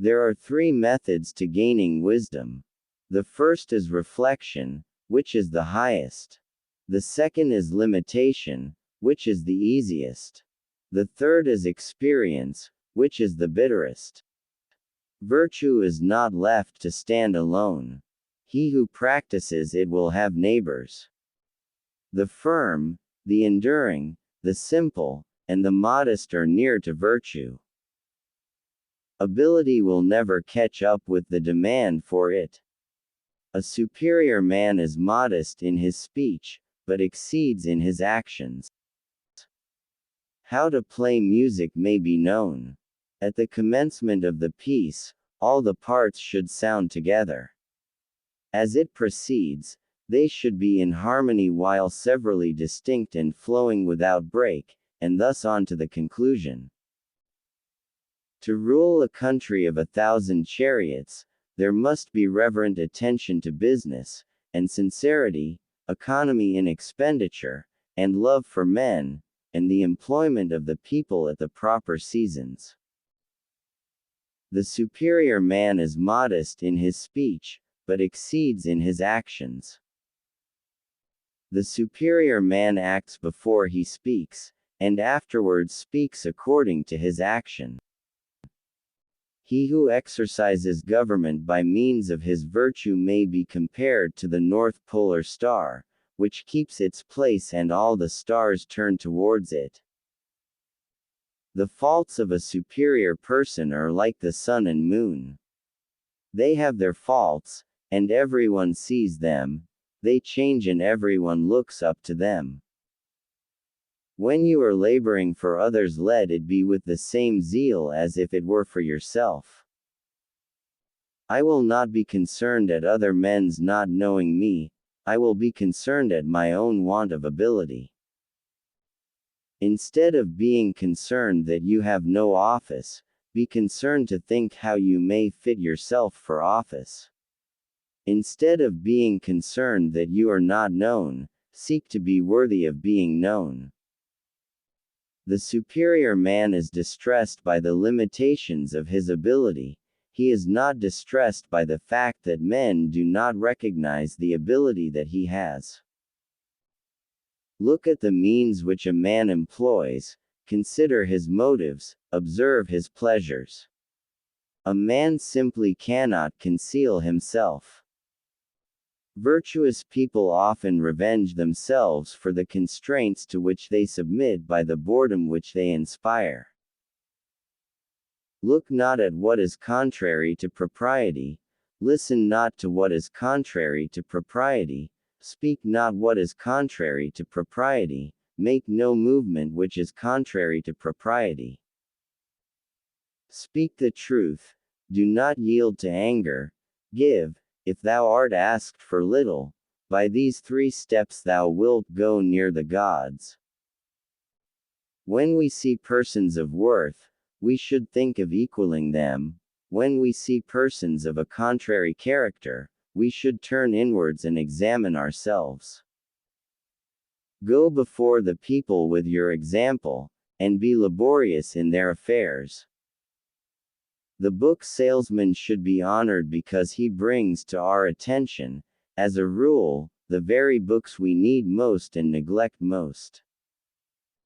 There are three methods to gaining wisdom. The first is reflection, which is the highest. The second is limitation, which is the easiest. The third is experience, which is the bitterest. Virtue is not left to stand alone. He who practices it will have neighbors. The firm, the enduring, the simple, and the modest are near to virtue. Ability will never catch up with the demand for it. A superior man is modest in his speech, but exceeds in his actions. How to play music may be known. At the commencement of the piece, all the parts should sound together. As it proceeds, they should be in harmony while severally distinct and flowing without break, and thus on to the conclusion. To rule a country of 1,000 chariots, there must be reverent attention to business, and sincerity, economy in expenditure, and love for men, and the employment of the people at the proper seasons. The superior man is modest in his speech, but exceeds in his actions. The superior man acts before he speaks, and afterwards speaks according to his action. He who exercises government by means of his virtue may be compared to the North Polar Star, which keeps its place and all the stars turn towards it. The faults of a superior person are like the sun and moon. They have their faults, and everyone sees them. They change and everyone looks up to them. When you are laboring for others, let it be with the same zeal as if it were for yourself. I will not be concerned at other men's not knowing me, I will be concerned at my own want of ability. Instead of being concerned that you have no office, be concerned to think how you may fit yourself for office. Instead of being concerned that you are not known, seek to be worthy of being known. The superior man is distressed by the limitations of his ability. He is not distressed by the fact that men do not recognize the ability that he has. Look at the means which a man employs, consider his motives, observe his pleasures. A man simply cannot conceal himself. Virtuous people often revenge themselves for the constraints to which they submit by the boredom which they inspire. Look not at what is contrary to propriety, listen not to what is contrary to propriety, speak not what is contrary to propriety, make no movement which is contrary to propriety. Speak the truth, do not yield to anger, give, if thou art asked for little, by these 3 steps thou wilt go near the gods. When we see persons of worth, we should think of equaling them. When we see persons of a contrary character, we should turn inwards and examine ourselves. Go before the people with your example, and be laborious in their affairs. The book salesman should be honored because he brings to our attention, as a rule, the very books we need most and neglect most.